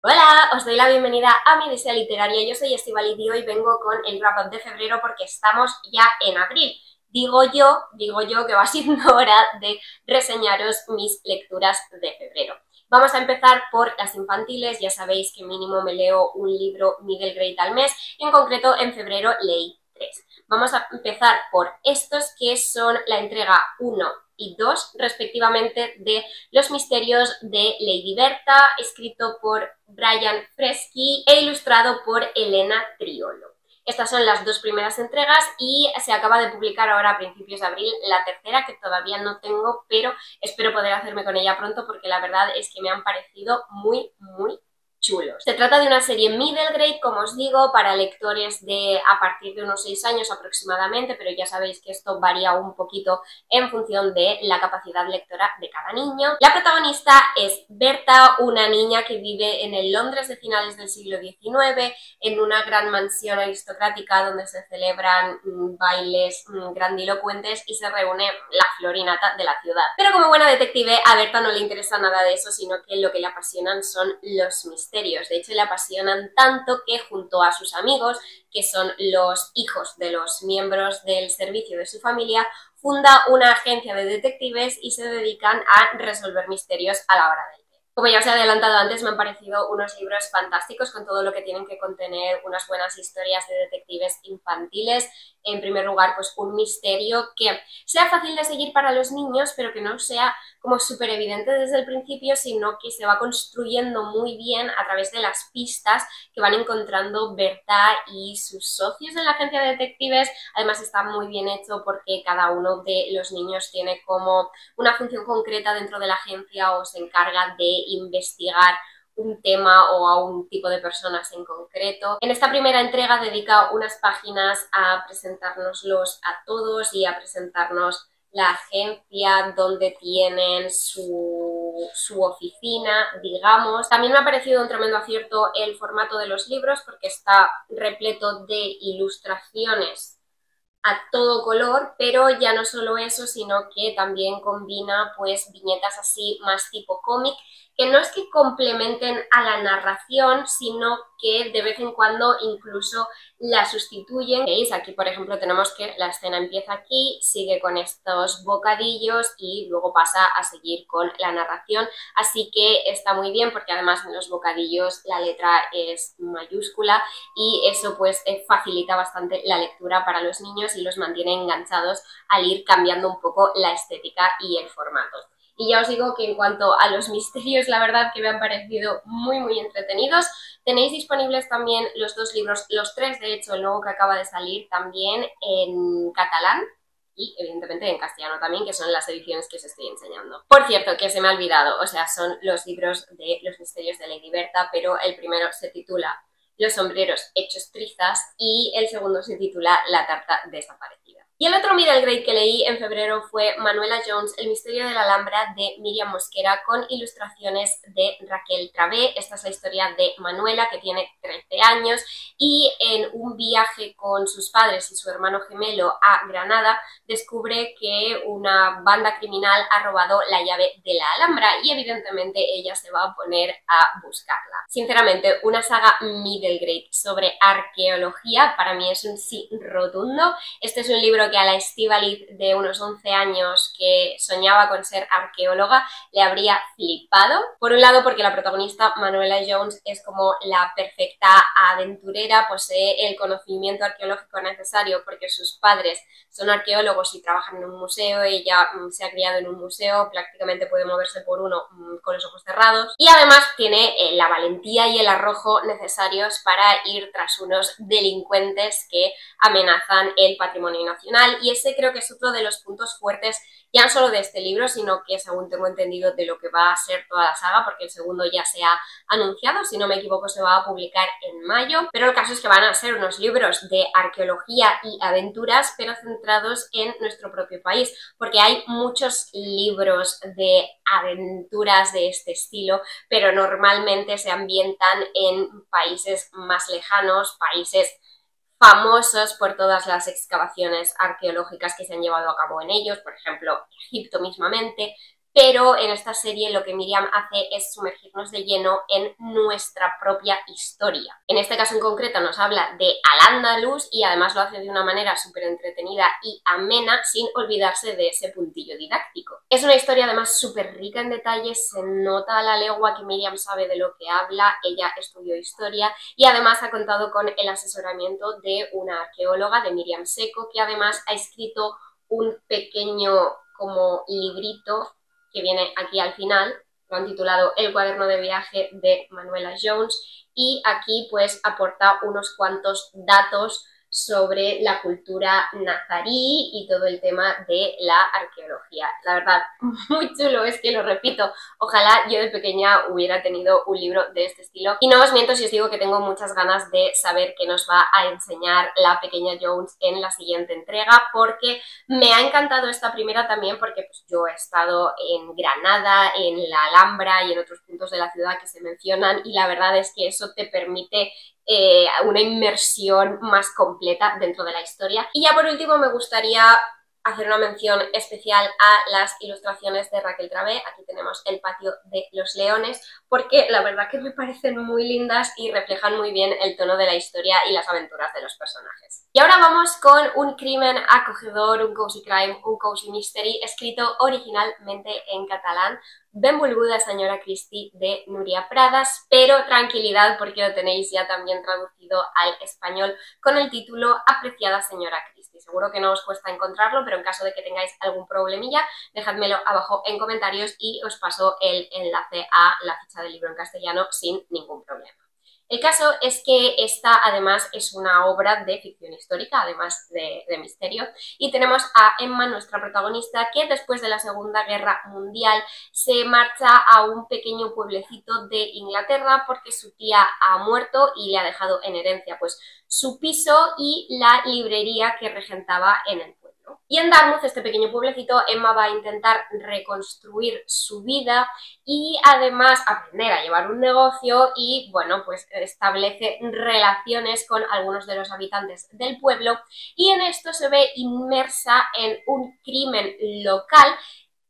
Hola, os doy la bienvenida a mi Odisea Literaria. Yo soy Estíbaliz y hoy vengo con el wrap-up de febrero porque estamos ya en abril. Digo yo que va siendo hora de reseñaros mis lecturas de febrero. Vamos a empezar por las infantiles. Ya sabéis que mínimo me leo un libro middle grade al mes. En concreto, en febrero leí 3. Vamos a empezar por estos que son la entrega 1 y 2 respectivamente de Los misterios de Lady Berta, escrito por Brian Freschi e ilustrado por Elena Triolo. Estas son las dos primeras entregas y se acaba de publicar ahora a principios de abril la tercera, que todavía no tengo, pero espero poder hacerme con ella pronto porque la verdad es que me han parecido muy chulos. Se trata de una serie middle grade, como os digo, para lectores de a partir de unos 6 años aproximadamente, pero ya sabéis que esto varía un poquito en función de la capacidad lectora de cada niño. La protagonista es Berta, una niña que vive en el Londres de finales del siglo XIX, en una gran mansión aristocrática donde se celebran bailes grandilocuentes y se reúne la florinata de la ciudad. Pero como buena detective, a Berta no le interesa nada de eso, sino que lo que le apasionan son los misterios. De hecho, le apasionan tanto que junto a sus amigos, que son los hijos de los miembros del servicio de su familia, funda una agencia de detectives y se dedican a resolver misterios a la hora del té. Como ya os he adelantado antes, me han parecido unos libros fantásticos con todo lo que tienen que contener unas buenas historias de detectives infantiles. En primer lugar, pues un misterio que sea fácil de seguir para los niños, pero que no sea como súper evidente desde el principio, sino que se va construyendo muy bien a través de las pistas que van encontrando Berta y sus socios en la agencia de detectives. Además está muy bien hecho porque cada uno de los niños tiene como una función concreta dentro de la agencia o se encarga de investigar un tema o a un tipo de personas en concreto. En esta primera entrega dedica unas páginas a presentárnoslos a todos y a presentarnos la agencia donde tienen su oficina, digamos. También me ha parecido un tremendo acierto el formato de los libros porque está repleto de ilustraciones a todo color, pero ya no solo eso, sino que también combina pues viñetas así más tipo cómic, que no es que complementen a la narración, sino que de vez en cuando incluso la sustituyen. ¿Veis? Aquí, por ejemplo, tenemos que la escena empieza aquí, sigue con estos bocadillos y luego pasa a seguir con la narración, así que está muy bien porque además en los bocadillos la letra es mayúscula y eso pues facilita bastante la lectura para los niños y los mantiene enganchados al ir cambiando un poco la estética y el formato. Y ya os digo que en cuanto a los misterios, la verdad que me han parecido muy entretenidos. Tenéis disponibles también los dos libros, los tres de hecho, el nuevo que acaba de salir también en catalán y evidentemente en castellano también, que son las ediciones que os estoy enseñando. Por cierto, que se me ha olvidado, o sea, son los libros de Los misterios de Lady Berta, pero el primero se titula Los sombreros hechos trizas y el segundo se titula La tarta desaparecida. Y el otro middle grade que leí en febrero fue Manuela Jones, El misterio de la Alhambra, de Miriam Mosquera, con ilustraciones de Raquel Travé. Esta es la historia de Manuela, que tiene 13 años, y en un viaje con sus padres y su hermano gemelo a Granada, descubre que una banda criminal ha robado la llave de la Alhambra y evidentemente ella se va a poner a buscarla. Sinceramente, una saga middle grade sobre arqueología para mí es un sí rotundo. Este es un libro que a la Estíbaliz de unos 11 años que soñaba con ser arqueóloga le habría flipado. Por un lado porque la protagonista Manuela Jones es como la perfecta aventurera, posee el conocimiento arqueológico necesario porque sus padres son arqueólogos y trabajan en un museo, ella se ha criado en un museo, prácticamente puede moverse por uno con los ojos cerrados y además tiene la valentía y el arrojo necesarios para ir tras unos delincuentes que amenazan el patrimonio nacional y ese creo que es otro de los puntos fuertes ya no solo de este libro, sino que según tengo entendido de lo que va a ser toda la saga, porque el segundo ya se ha anunciado, si no me equivoco se va a publicar en mayo, pero el caso es que van a ser unos libros de arqueología y aventuras, pero centrados en nuestro propio país, porque hay muchos libros de aventuras de este estilo, pero normalmente se ambientan en países más lejanos, países famosos por todas las excavaciones arqueológicas que se han llevado a cabo en ellos, por ejemplo, Egipto mismamente, pero en esta serie lo que Miriam hace es sumergirnos de lleno en nuestra propia historia. En este caso en concreto nos habla de Al-Ándalus y además lo hace de una manera súper entretenida y amena sin olvidarse de ese puntillo didáctico. Es una historia además súper rica en detalles, se nota a la legua que Miriam sabe de lo que habla, ella estudió historia y además ha contado con el asesoramiento de una arqueóloga, de Miriam Seco, que además ha escrito un pequeño como librito que viene aquí al final, lo han titulado El cuaderno de viaje de Manuela Jones, y aquí pues aporta unos cuantos datos sobre la cultura nazarí y todo el tema de la arqueología. La verdad, muy chulo, es que lo repito, ojalá yo de pequeña hubiera tenido un libro de este estilo. Y no os miento si os digo que tengo muchas ganas de saber qué nos va a enseñar la pequeña Jones en la siguiente entrega, porque me ha encantado esta primera también porque pues, yo he estado en Granada, en la Alhambra y en otros puntos de la ciudad que se mencionan, y la verdad es que eso te permite una inmersión más completa dentro de la historia. Y ya por último me gustaría hacer una mención especial a las ilustraciones de Raquel Travé. Aquí tenemos el patio de los leones, porque la verdad que me parecen muy lindas y reflejan muy bien el tono de la historia y las aventuras de los personajes. Y ahora vamos con un crimen acogedor, un cozy crime, un cozy mystery, escrito originalmente en catalán, Benvolguda señora Christie, de Núria Pradas, pero tranquilidad porque lo tenéis ya también traducido al español con el título Apreciada señora Christie. Seguro que no os cuesta encontrarlo, pero en caso de que tengáis algún problemilla, dejádmelo abajo en comentarios y os paso el enlace a la ficha del libro en castellano sin ningún problema. El caso es que esta además es una obra de ficción histórica, además de misterio, y tenemos a Emma, nuestra protagonista, que después de la Segunda Guerra Mundial se marcha a un pequeño pueblecito de Inglaterra porque su tía ha muerto y le ha dejado en herencia pues su piso y la librería que regentaba en el pueblo. Y en Dartmouth, este pequeño pueblecito, Emma va a intentar reconstruir su vida y además aprender a llevar un negocio y, bueno, pues establece relaciones con algunos de los habitantes del pueblo, y en esto se ve inmersa en un crimen local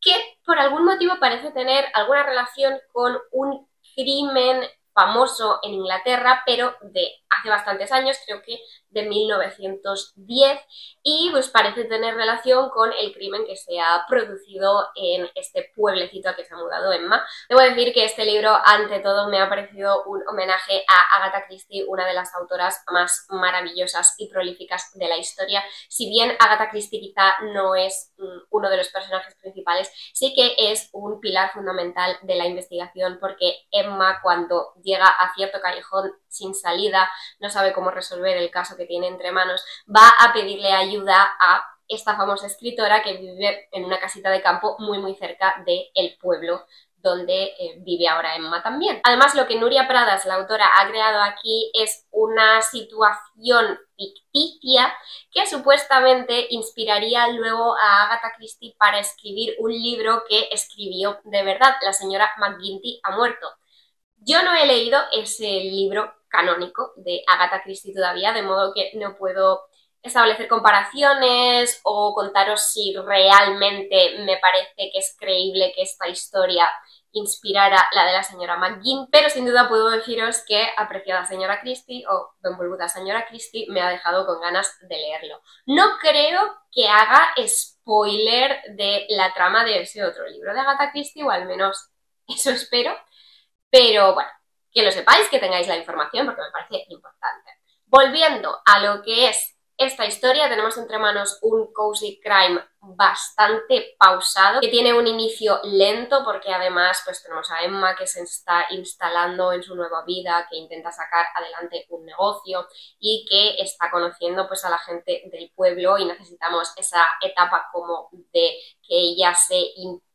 que por algún motivo parece tener alguna relación con un crimen famoso en Inglaterra, pero de hace bastantes años, creo que de 1910, y pues parece tener relación con el crimen que se ha producido en este pueblecito al que se ha mudado Emma. Debo decir que este libro, ante todo, me ha parecido un homenaje a Agatha Christie, una de las autoras más maravillosas y prolíficas de la historia. Si bien Agatha Christie quizá no es uno de los personajes principales, sí que es un pilar fundamental de la investigación, porque Emma, cuando llega a cierto callejón sin salida, no sabe cómo resolver el caso que tiene entre manos, va a pedirle ayuda a esta famosa escritora que vive en una casita de campo muy cerca del pueblo donde vive ahora Emma también. Además, lo que Núria Pradas, la autora, ha creado aquí es una situación ficticia que supuestamente inspiraría luego a Agatha Christie para escribir un libro que escribió de verdad. La señora McGinty ha muerto. Yo no he leído ese libro canónico de Agatha Christie todavía, de modo que no puedo establecer comparaciones o contaros si realmente me parece que es creíble que esta historia inspirara la de la señora McGinn, pero sin duda puedo deciros que Apreciada señora Christie o Benvolguda señora Christie me ha dejado con ganas de leerlo. No creo que haga spoiler de la trama de ese otro libro de Agatha Christie, o al menos eso espero. Pero bueno, que lo sepáis, que tengáis la información, porque me parece importante. Volviendo a lo que es esta historia, tenemos entre manos un cozy crime bastante pausado, que tiene un inicio lento, porque además pues tenemos a Emma que se está instalando en su nueva vida, que intenta sacar adelante un negocio y que está conociendo pues a la gente del pueblo, y necesitamos esa etapa como de que ella se implique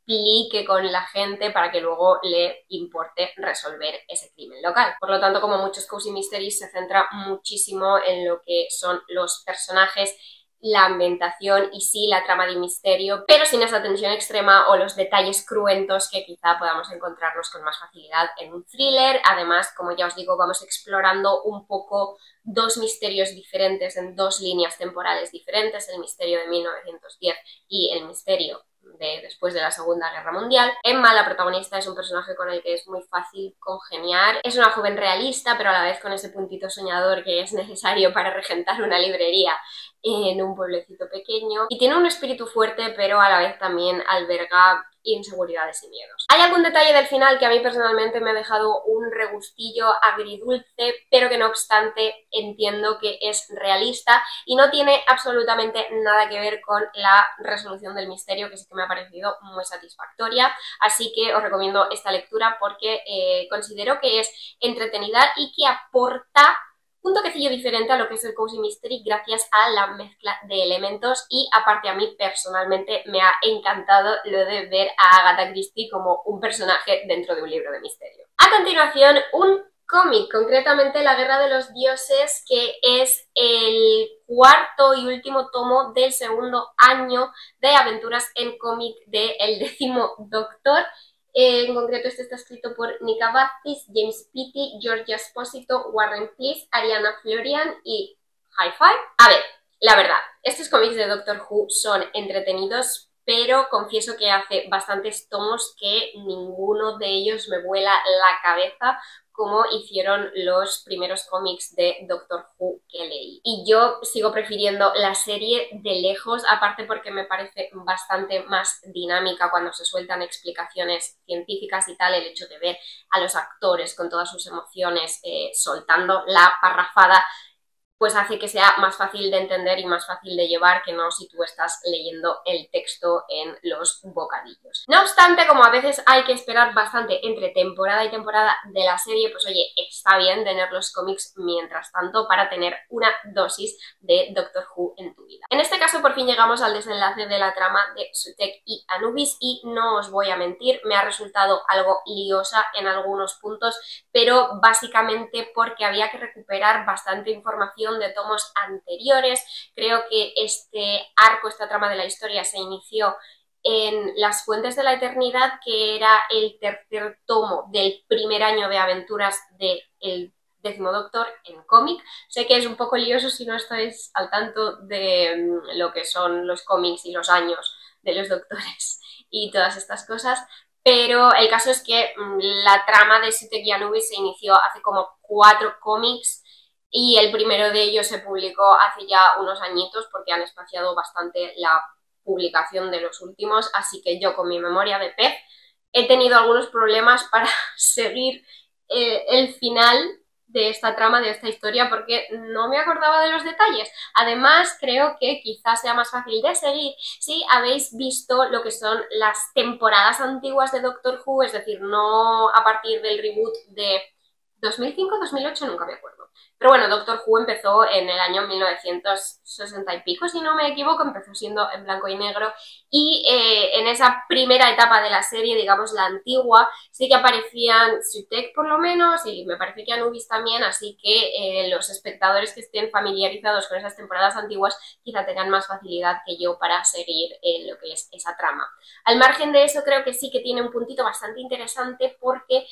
con la gente para que luego le importe resolver ese crimen local. Por lo tanto, como muchos cozy mysteries, se centra muchísimo en lo que son los personajes, la ambientación y sí la trama de misterio, pero sin esa tensión extrema o los detalles cruentos que quizá podamos encontrarnos con más facilidad en un thriller. Además, como ya os digo, vamos explorando un poco dos misterios diferentes en dos líneas temporales diferentes, el misterio de 1910 y el misterio de después de la Segunda Guerra Mundial. Emma, la protagonista, es un personaje con el que es muy fácil congeniar. Es una joven realista, pero a la vez con ese puntito soñador que es necesario para regentar una librería en un pueblecito pequeño. Y tiene un espíritu fuerte, pero a la vez también alberga inseguridades y miedos. Hay algún detalle del final que a mí personalmente me ha dejado un regustillo agridulce, pero que no obstante entiendo que es realista y no tiene absolutamente nada que ver con la resolución del misterio, que sí que me ha parecido muy satisfactoria. Así que os recomiendo esta lectura porque considero que es entretenida y que aporta un toquecillo diferente a lo que es el Cozy Mystery gracias a la mezcla de elementos y aparte a mí personalmente me ha encantado lo de ver a Agatha Christie como un personaje dentro de un libro de misterio. A continuación, un cómic, concretamente La Guerra de los Dioses, que es el cuarto y último tomo del segundo año de aventuras en cómic de El Décimo Doctor. En concreto este está escrito por Nika Baptist, James Pitti, Georgia Esposito, Warren Please, Ariana Florian y Hi-Fi. A ver, la verdad, estos cómics de Doctor Who son entretenidos, pero confieso que hace bastantes tomos que ninguno de ellos me vuela la cabeza como hicieron los primeros cómics de Doctor Who que leí. Y yo sigo prefiriendo la serie de lejos, aparte porque me parece bastante más dinámica cuando se sueltan explicaciones científicas y tal, el hecho de ver a los actores con todas sus emociones soltando la parrafada, pues hace que sea más fácil de entender y más fácil de llevar que no si tú estás leyendo el texto en los bocadillos. No obstante, como a veces hay que esperar bastante entre temporada y temporada de la serie, pues oye, está bien tener los cómics mientras tanto para tener una dosis de Doctor Who en tu vida. En este caso por fin llegamos al desenlace de la trama de Sutekh y Anubis y no os voy a mentir, me ha resultado algo liosa en algunos puntos, pero básicamente porque había que recuperar bastante información de tomos anteriores. Creo que este arco, esta trama de la historia se inició en Las Fuentes de la Eternidad, que era el tercer tomo del primer año de aventuras del Décimo Doctor en cómic. Sé que es un poco lioso si no estáis al tanto de lo que son los cómics y los años de los doctores y todas estas cosas, pero el caso es que la trama de Sutekh y Anubis se inició hace como 4 cómics y el primero de ellos se publicó hace ya unos añitos porque han espaciado bastante la publicación de los últimos, así que yo con mi memoria de pez he tenido algunos problemas para seguir el final de esta trama, de esta historia, porque no me acordaba de los detalles. Además, creo que quizás sea más fácil de seguir si habéis visto lo que son las temporadas antiguas de Doctor Who, es decir, no a partir del reboot de 2005, 2008, nunca me acuerdo. Pero bueno, Doctor Who empezó en el año 1960 y pico, si no me equivoco, empezó siendo en blanco y negro y en esa primera etapa de la serie, digamos la antigua, sí que aparecían Sutekh por lo menos y me parece que Anubis también, así que los espectadores que estén familiarizados con esas temporadas antiguas quizá tengan más facilidad que yo para seguir lo que es esa trama. Al margen de eso, creo que sí que tiene un puntito bastante interesante porque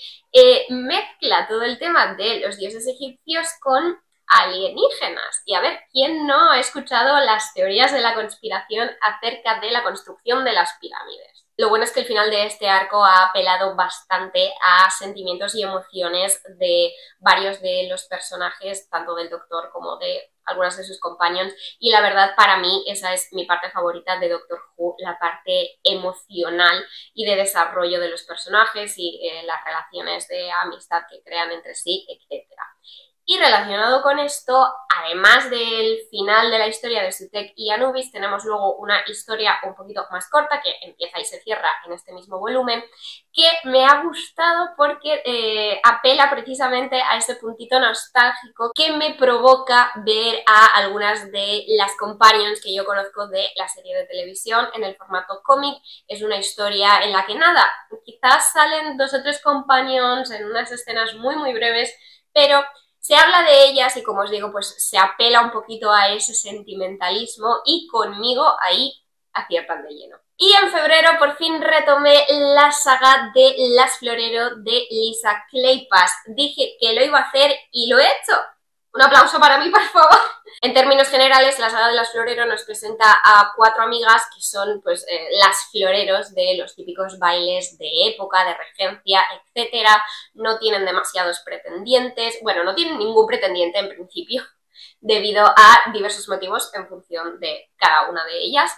mezcla todo el tema de los dioses egipcios con alienígenas. Y a ver, ¿quién no ha escuchado las teorías de la conspiración acerca de la construcción de las pirámides? Lo bueno es que el final de este arco ha apelado bastante a sentimientos y emociones de varios de los personajes, tanto del Doctor como de algunas de sus companions, y la verdad para mí esa es mi parte favorita de Doctor Who, la parte emocional y de desarrollo de los personajes y las relaciones de amistad que crean entre sí, etcétera. Y relacionado con esto, además del final de la historia de Sutekh y Anubis, tenemos luego una historia un poquito más corta que empieza y se cierra en este mismo volumen, que me ha gustado porque apela precisamente a ese puntito nostálgico que me provoca ver a algunas de las companions que yo conozco de la serie de televisión en el formato cómic. Es una historia en la que nada, quizás salen 2 o 3 companions en unas escenas muy muy breves, pero se habla de ellas y, como os digo, pues se apela un poquito a ese sentimentalismo y conmigo ahí aciertan de lleno. Y en febrero por fin retomé la saga de Las Florero de Lisa Kleypas. Dije que lo iba a hacer y lo he hecho. Un aplauso para mí, por favor. En términos generales, la saga de las Florero nos presenta a 4 amigas que son pues las floreros de los típicos bailes de época, de regencia, etcétera. No tienen demasiados pretendientes, bueno, no tienen ningún pretendiente en principio, debido a diversos motivos en función de cada una de ellas.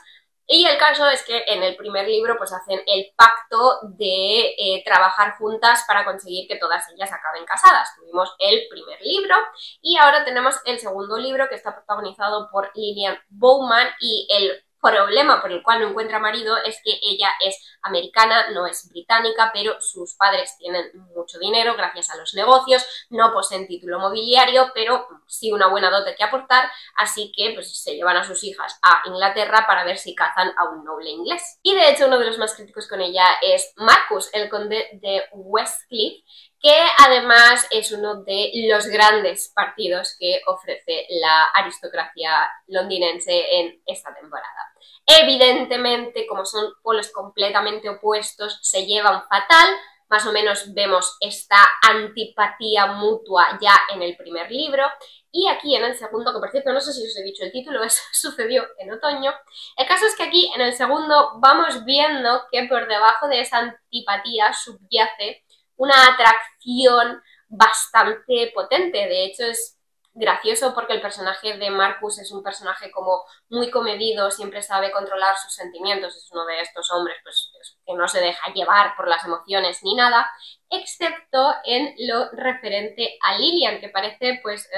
Y el caso es que en el primer libro pues hacen el pacto de trabajar juntas para conseguir que todas ellas acaben casadas. Tuvimos el primer libro y ahora tenemos el segundo libro, que está protagonizado por Lillian Bowman, y el problema por el cual no encuentra marido es que ella es americana, no es británica, pero sus padres tienen mucho dinero gracias a los negocios, no poseen título mobiliario, pero sí una buena dote que aportar, así que pues se llevan a sus hijas a Inglaterra para ver si cazan a un noble inglés. Y de hecho uno de los más críticos con ella es Marcus, el conde de Westcliff, que además es uno de los grandes partidos que ofrece la aristocracia londinense en esta temporada. Evidentemente, como son polos completamente opuestos, se llevan fatal. Más o menos vemos esta antipatía mutua ya en el primer libro, y aquí en el segundo, que por cierto no sé si os he dicho el título, eso sucedió en otoño. El caso es que aquí en el segundo vamos viendo que por debajo de esa antipatía subyace una atracción bastante potente. De hecho es gracioso porque el personaje de Marcus es un personaje como muy comedido, siempre sabe controlar sus sentimientos, es uno de estos hombres pues que no se deja llevar por las emociones ni nada, excepto en lo referente a Lillian, que parece pues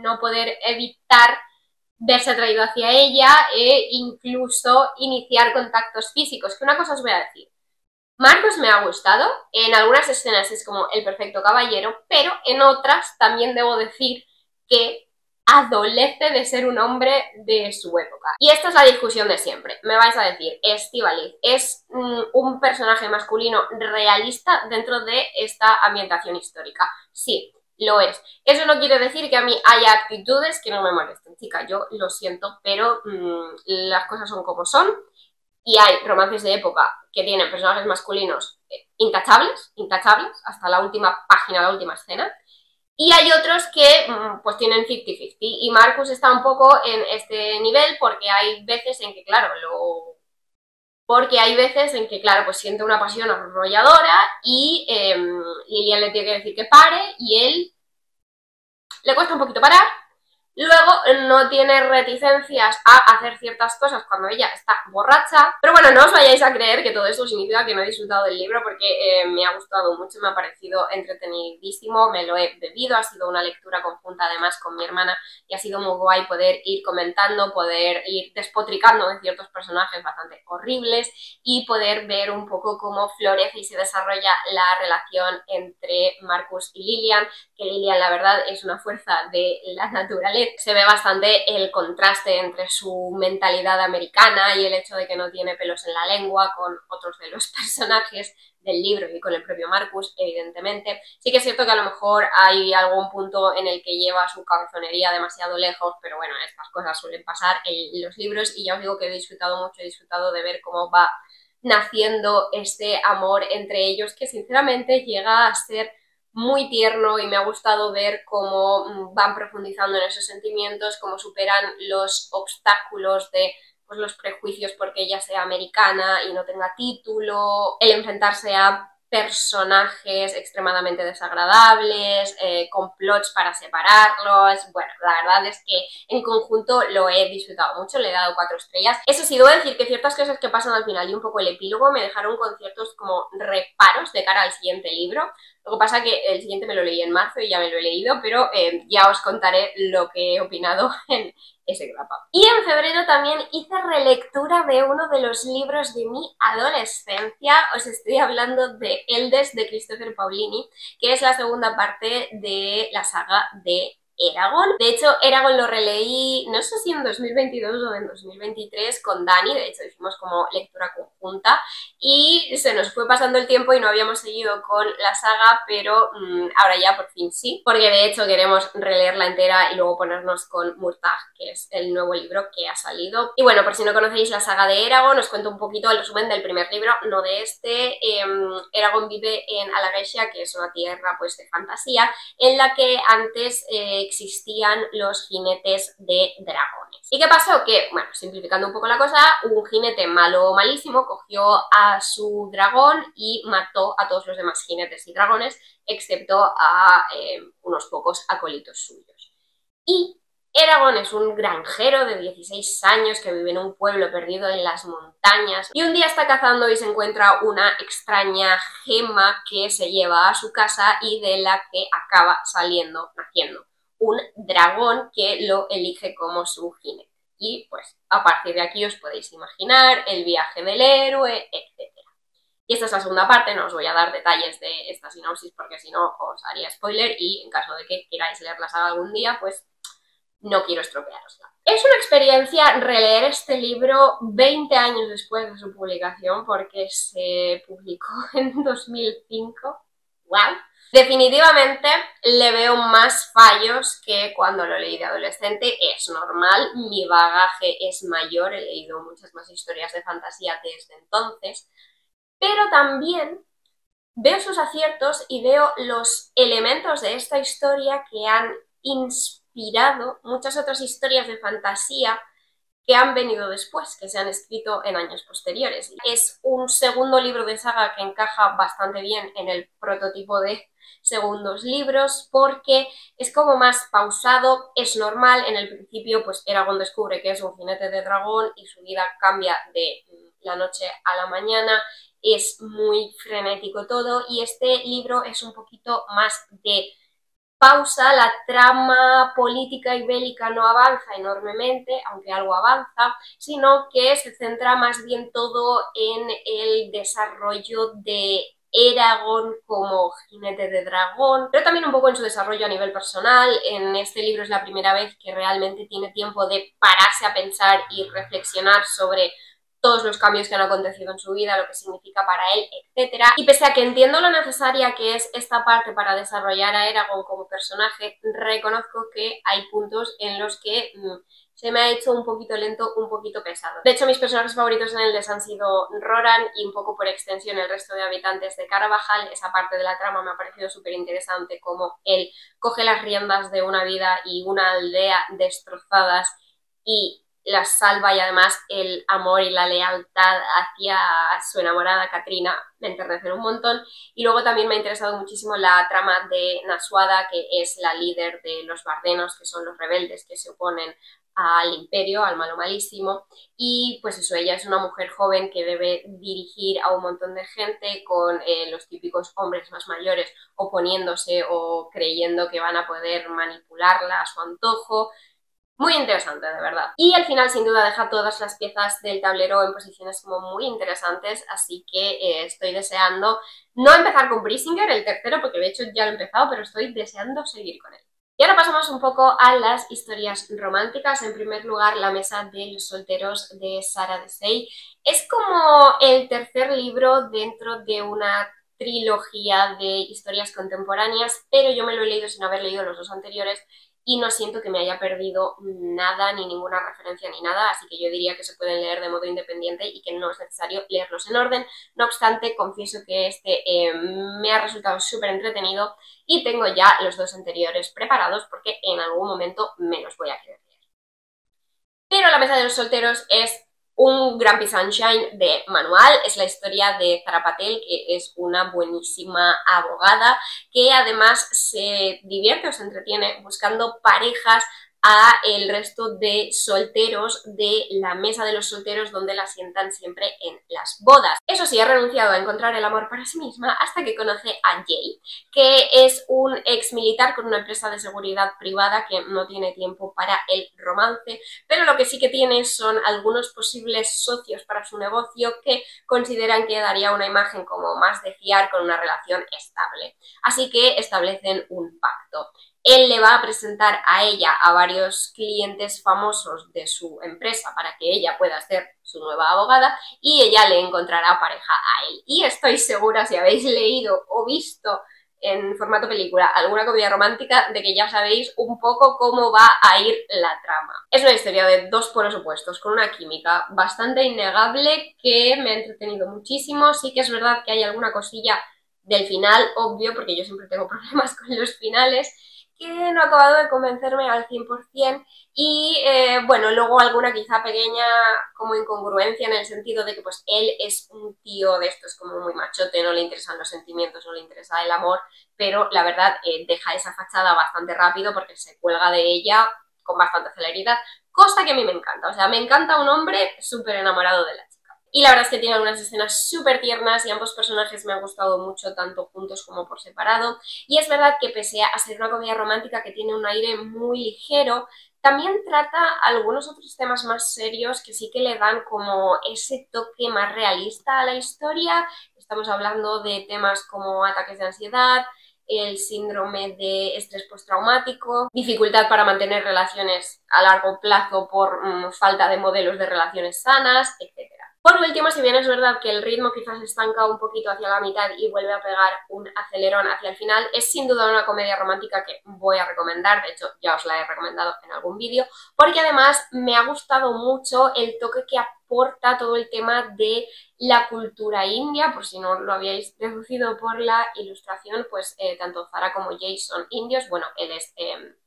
no poder evitar verse atraído hacia ella e incluso iniciar contactos físicos. Que una cosa os voy a decir, Marcus me ha gustado, en algunas escenas es como el perfecto caballero, pero en otras también debo decir que adolece de ser un hombre de su época. Y esta es la discusión de siempre. Me vais a decir, Estíbaliz es un personaje masculino realista dentro de esta ambientación histórica. Sí, lo es. Eso no quiere decir que a mí haya actitudes que no me molesten, chica, yo lo siento, pero las cosas son como son. Y hay romances de época que tienen personajes masculinos intachables, hasta la última página, la última escena, y hay otros que pues tienen 50-50, y Marcus está un poco en este nivel porque hay veces en que, claro, pues siente una pasión arrolladora y Lillian le tiene que decir que pare y él le cuesta un poquito parar. Luego no tiene reticencias a hacer ciertas cosas cuando ella está borracha. Pero bueno, no os vayáis a creer que todo esto significa que no he disfrutado del libro, porque me ha gustado mucho, me ha parecido entretenidísimo, me lo he bebido, ha sido una lectura conjunta además con mi hermana y ha sido muy guay poder ir comentando, poder ir despotricando de ciertos personajes bastante horribles y poder ver un poco cómo florece y se desarrolla la relación entre Marcus y Lillian, que Lillian la verdad es una fuerza de la naturaleza. Se ve bastante el contraste entre su mentalidad americana y el hecho de que no tiene pelos en la lengua con otros de los personajes del libro y con el propio Marcus, evidentemente. Sí que es cierto que a lo mejor hay algún punto en el que lleva su cabezonería demasiado lejos, pero bueno, estas cosas suelen pasar en los libros y ya os digo que he disfrutado mucho, he disfrutado de ver cómo va naciendo este amor entre ellos, que sinceramente llega a ser muy tierno, y me ha gustado ver cómo van profundizando en esos sentimientos, cómo superan los obstáculos de pues, los prejuicios porque ella sea americana y no tenga título, el enfrentarse a personajes extremadamente desagradables, complots para separarlos. Bueno, la verdad es que en conjunto lo he disfrutado mucho, le he dado 4 estrellas. Eso sí, debo decir que ciertas cosas que pasan al final y un poco el epílogo me dejaron con ciertos como reparos de cara al siguiente libro. Lo que pasa es que el siguiente me lo leí en marzo y ya me lo he leído, pero ya os contaré lo que he opinado en ese grapa. Y en febrero también hice relectura de uno de los libros de mi adolescencia. Os estoy hablando de Eldes, de Christopher Paolini, que es la segunda parte de la saga de Eragon. De hecho, Eragon lo releí, no sé si en 2022 o en 2023 con Dani, de hecho hicimos como lectura conjunta y se nos fue pasando el tiempo y no habíamos seguido con la saga, pero ahora ya por fin sí, porque de hecho queremos releerla entera y luego ponernos con Murtagh, que es el nuevo libro que ha salido. Y bueno, por si no conocéis la saga de Eragon, os cuento un poquito el resumen del primer libro, no de este. Eragon vive en Alagesia, que es una tierra pues de fantasía, en la que antes existían los jinetes de dragones. ¿Y qué pasó? Que, bueno, simplificando un poco la cosa, un jinete malo o malísimo cogió a su dragón y mató a todos los demás jinetes y dragones, excepto a unos pocos acólitos suyos. Y Eragon es un granjero de 16 años que vive en un pueblo perdido en las montañas y un día está cazando y se encuentra una extraña gema que se lleva a su casa y de la que acaba naciendo un dragón que lo elige como su jinete. Y pues a partir de aquí os podéis imaginar el viaje del héroe, etc. Y esta es la segunda parte, no os voy a dar detalles de esta sinopsis porque si no os haría spoiler y en caso de que queráis leer la saga algún día, pues no quiero estropearosla. Es una experiencia releer este libro 20 años después de su publicación porque se publicó en 2005. ¡Wow! Definitivamente le veo más fallos que cuando lo leí de adolescente, es normal, mi bagaje es mayor, he leído muchas más historias de fantasía desde entonces, pero también veo sus aciertos y veo los elementos de esta historia que han inspirado muchas otras historias de fantasía que han venido después, que se han escrito en años posteriores. Es un segundo libro de saga que encaja bastante bien en el prototipo de segundos libros porque es como más pausado, es normal, en el principio pues Eragon descubre que es un jinete de dragón y su vida cambia de la noche a la mañana, es muy frenético todo y este libro es un poquito más de pausa, la trama política y bélica no avanza enormemente, aunque algo avanza, sino que se centra más bien todo en el desarrollo de Eragon como jinete de dragón, pero también un poco en su desarrollo a nivel personal. En este libro es la primera vez que realmente tiene tiempo de pararse a pensar y reflexionar sobre todos los cambios que han acontecido en su vida, lo que significa para él, etc. Y pese a que entiendo lo necesaria que es esta parte para desarrollar a Eragon como personaje, reconozco que hay puntos en los que se me ha hecho un poquito lento, un poquito pesado. De hecho, mis personajes favoritos en el les han sido Roran y un poco por extensión el resto de habitantes de Carvajal. Esa parte de la trama me ha parecido súper interesante, como él coge las riendas de una vida y una aldea destrozadas y las salva, y además el amor y la lealtad hacia su enamorada Katrina me enternecen un montón. Y luego también me ha interesado muchísimo la trama de Nasuada, que es la líder de los Bardenos, que son los rebeldes que se oponen al imperio, al malo malísimo, y pues eso, ella es una mujer joven que debe dirigir a un montón de gente con los típicos hombres más mayores oponiéndose o creyendo que van a poder manipularla a su antojo. Muy interesante, de verdad. Y al final, sin duda, deja todas las piezas del tablero en posiciones como muy interesantes, así que estoy deseando no empezar con Brisingr, el tercero, porque de hecho ya lo he empezado, pero estoy deseando seguir con él. Y ahora pasamos un poco a las historias románticas. En primer lugar, La mesa de los solteros de Sara Desai. Es como el tercer libro dentro de una trilogía de historias contemporáneas, pero yo me lo he leído sin haber leído los dos anteriores y no siento que me haya perdido nada, ni ninguna referencia ni nada, así que yo diría que se pueden leer de modo independiente y que no es necesario leerlos en orden. No obstante, confieso que este me ha resultado súper entretenido y tengo ya los dos anteriores preparados porque en algún momento me los voy a querer leer. Pero La mesa de los solteros es un Grumpy Sunshine de manual, es la historia de Zara Patel, que es una buenísima abogada que además se divierte o se entretiene buscando parejas a el resto de solteros de la mesa de los solteros donde la sientan siempre en las bodas. Eso sí, ha renunciado a encontrar el amor para sí misma hasta que conoce a Jay, que es un ex militar con una empresa de seguridad privada que no tiene tiempo para el romance, pero lo que sí que tiene son algunos posibles socios para su negocio que consideran que daría una imagen como más de fiar con una relación estable. Así que establecen un pacto. Él le va a presentar a ella a varios clientes famosos de su empresa para que ella pueda ser su nueva abogada y ella le encontrará pareja a él. Y estoy segura, si habéis leído o visto en formato película alguna comedia romántica, de que ya sabéis un poco cómo va a ir la trama. Es una historia de dos polos opuestos, con una química bastante innegable que me ha entretenido muchísimo. Sí que es verdad que hay alguna cosilla del final, obvio, porque yo siempre tengo problemas con los finales, que no ha acabado de convencerme al 100% y bueno, luego alguna quizá pequeña como incongruencia en el sentido de que pues él es un tío de estos como muy machote, no le interesan los sentimientos, no le interesa el amor, pero la verdad deja esa fachada bastante rápido porque se cuelga de ella con bastante celeridad, cosa que a mí me encanta, o sea, me encanta un hombre súper enamorado de la chica. Y la verdad es que tiene algunas escenas súper tiernas y ambos personajes me han gustado mucho, tanto juntos como por separado. Y es verdad que pese a ser una comedia romántica que tiene un aire muy ligero, también trata algunos otros temas más serios que sí que le dan como ese toque más realista a la historia. Estamos hablando de temas como ataques de ansiedad, el síndrome de estrés postraumático, dificultad para mantener relaciones a largo plazo por falta de modelos de relaciones sanas, etc. Por último, si bien es verdad que el ritmo quizás se estanca un poquito hacia la mitad y vuelve a pegar un acelerón hacia el final, es sin duda una comedia romántica que voy a recomendar, de hecho ya os la he recomendado en algún vídeo, porque además me ha gustado mucho el toque que aporta todo el tema de la cultura india, por si no lo habíais deducido por la ilustración, pues tanto Zara como Jay son indios, bueno, él es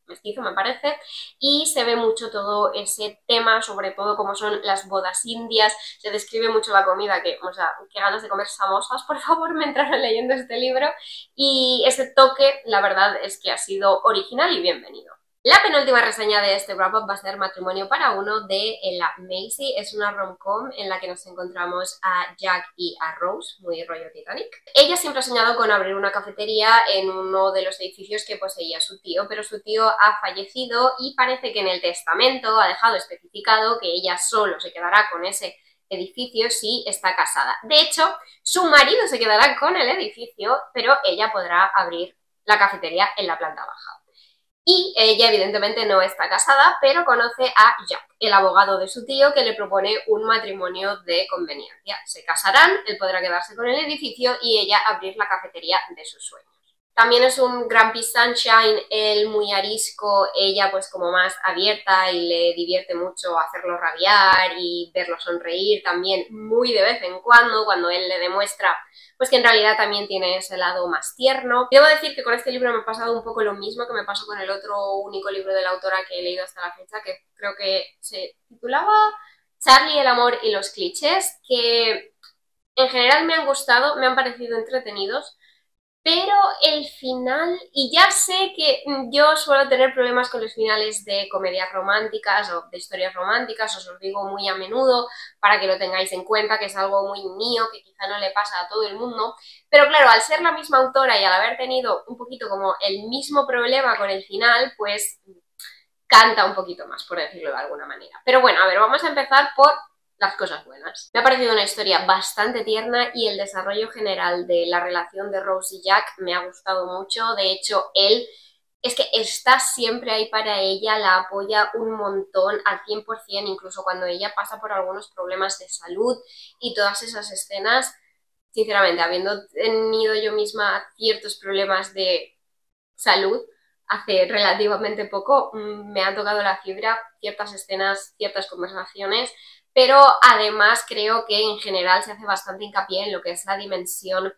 mestizo me parece, y se ve mucho todo ese tema, sobre todo como son las bodas indias, se describe mucho la comida, que, o sea, qué ganas de comer samosas, por favor, me entraron leyendo este libro, y ese toque, la verdad es que ha sido original y bienvenido. La penúltima reseña de este wrap-up va a ser Matrimonio para uno de la Macy. Es una rom-com en la que nos encontramos a Jack y a Rose, muy rollo Titanic. Ella siempre ha soñado con abrir una cafetería en uno de los edificios que poseía su tío, pero su tío ha fallecido y parece que en el testamento ha dejado especificado que ella solo se quedará con ese edificio si está casada. De hecho, su marido se quedará con el edificio, pero ella podrá abrir la cafetería en la planta baja. Y ella evidentemente no está casada, pero conoce a Jack, el abogado de su tío, que le propone un matrimonio de conveniencia. Se casarán, él podrá quedarse con el edificio y ella abrir la cafetería de sus sueños. También es un Grumpy Sunshine, él muy arisco, ella pues como más abierta y le divierte mucho hacerlo rabiar y verlo sonreír también muy de vez en cuando él le demuestra pues que en realidad también tiene ese lado más tierno. Y debo decir que con este libro me ha pasado un poco lo mismo que me pasó con el otro único libro de la autora que he leído hasta la fecha, que creo que se titulaba Charlie, el amor y los clichés, que en general me han gustado, me han parecido entretenidos, pero el final, y ya sé que yo suelo tener problemas con los finales de comedias románticas o de historias románticas, os lo digo muy a menudo para que lo tengáis en cuenta, que es algo muy mío, que quizá no le pasa a todo el mundo, pero claro, al ser la misma autora y al haber tenido un poquito como el mismo problema con el final, pues canta un poquito más, por decirlo de alguna manera. Pero bueno, a ver, vamos a empezar por las cosas buenas. Me ha parecido una historia bastante tierna y el desarrollo general de la relación de Rose y Jack me ha gustado mucho. De hecho, él es que está siempre ahí para ella, la apoya un montón al 100%, incluso cuando ella pasa por algunos problemas de salud y todas esas escenas, sinceramente, habiendo tenido yo misma ciertos problemas de salud hace relativamente poco, me han tocado la fibra ciertas escenas, ciertas conversaciones, pero además creo que en general se hace bastante hincapié en lo que es la dimensión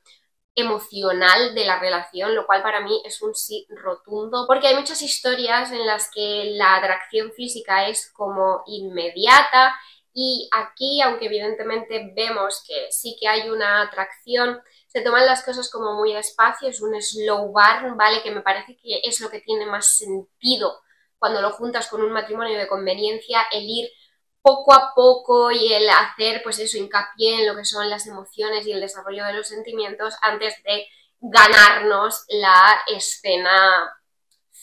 emocional de la relación, lo cual para mí es un sí rotundo, porque hay muchas historias en las que la atracción física es como inmediata y aquí, aunque evidentemente vemos que sí que hay una atracción, se toman las cosas como muy despacio, es un slow burn, ¿vale? Que me parece que es lo que tiene más sentido cuando lo juntas con un matrimonio de conveniencia, el ir poco a poco y el hacer, pues eso, hincapié en lo que son las emociones y el desarrollo de los sentimientos antes de ganarnos la escena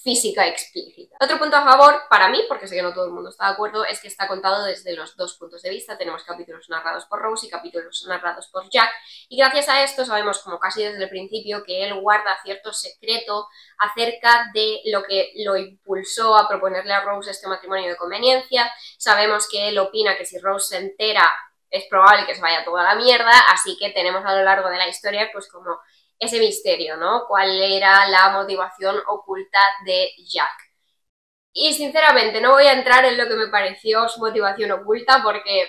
física explícita. Otro punto a favor, para mí, porque sé que no todo el mundo está de acuerdo, es que está contado desde los dos puntos de vista. Tenemos capítulos narrados por Rose y capítulos narrados por Jack, y gracias a esto sabemos, como casi desde el principio, que él guarda cierto secreto acerca de lo que lo impulsó a proponerle a Rose este matrimonio de conveniencia. Sabemos que él opina que si Rose se entera es probable que se vaya toda la mierda, así que tenemos a lo largo de la historia pues como ese misterio, ¿no? ¿Cuál era la motivación oculta de Jack? Y sinceramente no voy a entrar en lo que me pareció su motivación oculta porque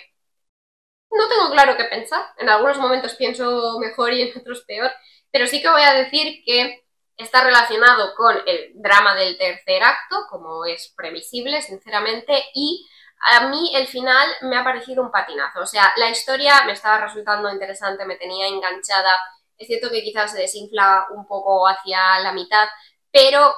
no tengo claro qué pensar. En algunos momentos pienso mejor y en otros peor, pero sí que voy a decir que está relacionado con el drama del tercer acto, como es previsible, sinceramente, y a mí el final me ha parecido un patinazo. O sea, la historia me estaba resultando interesante, me tenía enganchada. Es cierto que quizás se desinfla un poco hacia la mitad, pero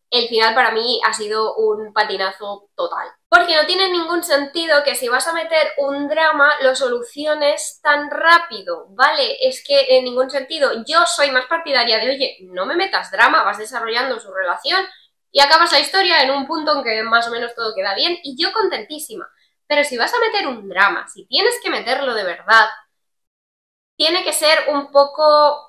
el final para mí ha sido un patinazo total. Porque no tiene ningún sentido que si vas a meter un drama lo soluciones tan rápido, ¿vale? Es que en ningún sentido. Yo soy más partidaria de, oye, no me metas drama, vas desarrollando su relación y acabas la historia en un punto en que más o menos todo queda bien y yo contentísima. Pero si vas a meter un drama, si tienes que meterlo de verdad, tiene que ser un poco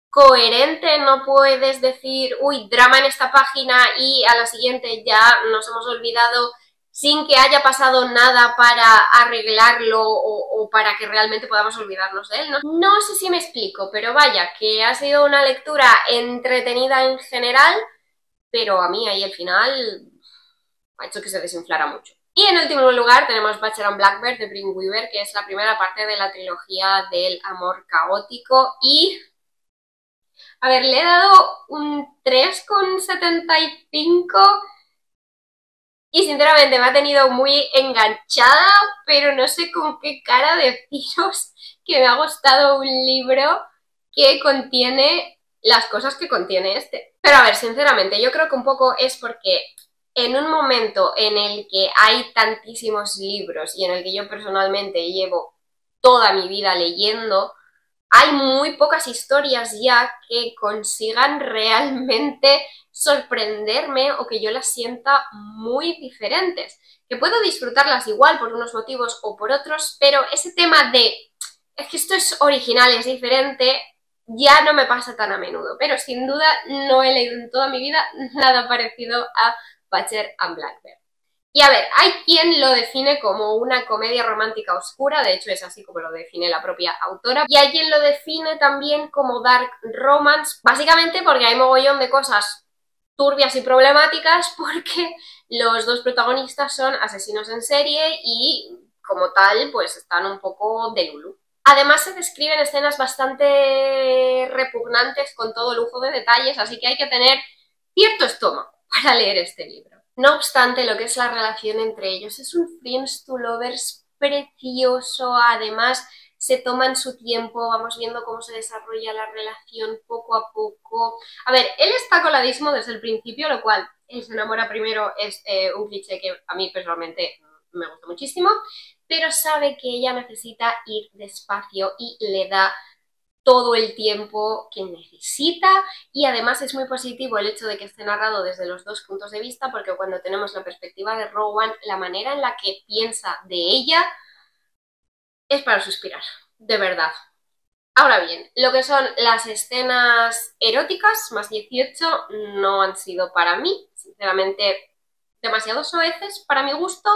coherente, no puedes decir, uy, drama en esta página y a la siguiente ya nos hemos olvidado sin que haya pasado nada para arreglarlo o para que realmente podamos olvidarnos de él, ¿no? No sé si me explico, pero vaya, que ha sido una lectura entretenida en general, pero a mí ahí el final ha hecho que se desinflara mucho. Y en último lugar tenemos Butcher and Blackbird de Brin Weaver, que es la primera parte de la trilogía del amor caótico y... A ver, le he dado un 3,75 y sinceramente me ha tenido muy enganchada, pero no sé con qué cara deciros que me ha gustado un libro que contiene las cosas que contiene este. Pero a ver, sinceramente, yo creo que un poco es porque en un momento en el que hay tantísimos libros y en el que yo personalmente llevo toda mi vida leyendo, hay muy pocas historias ya que consigan realmente sorprenderme o que yo las sienta muy diferentes. Que puedo disfrutarlas igual por unos motivos o por otros, pero ese tema de es que esto es original, es diferente, ya no me pasa tan a menudo. Pero sin duda no he leído en toda mi vida nada parecido a Butcher and Blackbird. Y a ver, hay quien lo define como una comedia romántica oscura, de hecho es así como lo define la propia autora, y hay quien lo define también como dark romance, básicamente porque hay mogollón de cosas turbias y problemáticas porque los dos protagonistas son asesinos en serie y como tal pues están un poco de lulu. Además se describen escenas bastante repugnantes con todo lujo de detalles, así que hay que tener cierto estómago para leer este libro. No obstante, lo que es la relación entre ellos es un Friends to Lovers precioso, además se toman su tiempo, vamos viendo cómo se desarrolla la relación poco a poco. A ver, él está coladísimo desde el principio, lo cual él se enamora primero es un cliché que a mí personalmente me gusta muchísimo, pero sabe que ella necesita ir despacio y le da todo el tiempo que necesita y además es muy positivo el hecho de que esté narrado desde los dos puntos de vista porque cuando tenemos la perspectiva de Rowan, la manera en la que piensa de ella es para suspirar, de verdad. Ahora bien, lo que son las escenas eróticas más 18 no han sido para mí, sinceramente demasiado soeces para mi gusto.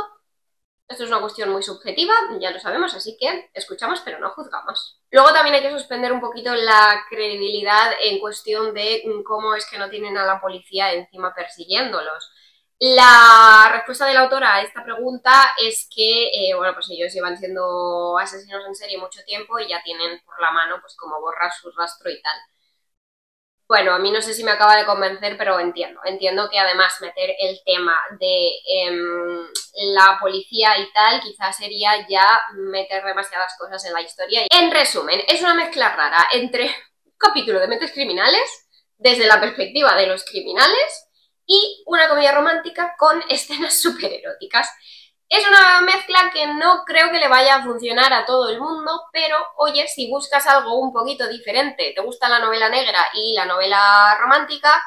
Esto es una cuestión muy subjetiva, ya lo sabemos, así que escuchamos pero no juzgamos. Luego también hay que suspender un poquito la credibilidad en cuestión de cómo es que no tienen a la policía encima persiguiéndolos. La respuesta de la autora a esta pregunta es que, bueno, pues ellos llevan siendo asesinos en serie mucho tiempo y ya tienen por la mano pues como borrar su rastro y tal. Bueno, a mí no sé si me acaba de convencer, pero entiendo que además meter el tema de la policía y tal, quizás sería ya meter demasiadas cosas en la historia. En resumen, es una mezcla rara entre un capítulo de mentes criminales, desde la perspectiva de los criminales, y una comedia romántica con escenas súper eróticas. Es una mezcla que no creo que le vaya a funcionar a todo el mundo, pero oye, si buscas algo un poquito diferente, te gusta la novela negra y la novela romántica,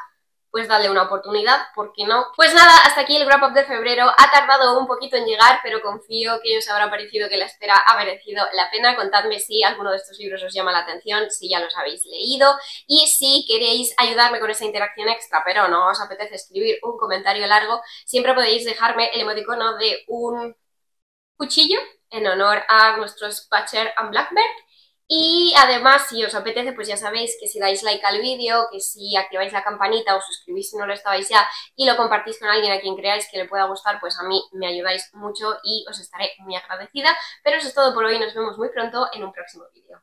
pues dale una oportunidad, ¿por qué no? Pues nada, hasta aquí el wrap up de febrero. Ha tardado un poquito en llegar, pero confío que os habrá parecido que la espera ha merecido la pena. Contadme si alguno de estos libros os llama la atención, si ya los habéis leído y si queréis ayudarme con esa interacción extra, pero no os apetece escribir un comentario largo, siempre podéis dejarme el emoticono de un cuchillo en honor a nuestros Butcher and Blackbird. Y además, si os apetece, pues ya sabéis que si dais like al vídeo, que si activáis la campanita o suscribís si no lo estabais ya y lo compartís con alguien a quien creáis que le pueda gustar, pues a mí me ayudáis mucho y os estaré muy agradecida. Pero eso es todo por hoy, nos vemos muy pronto en un próximo vídeo.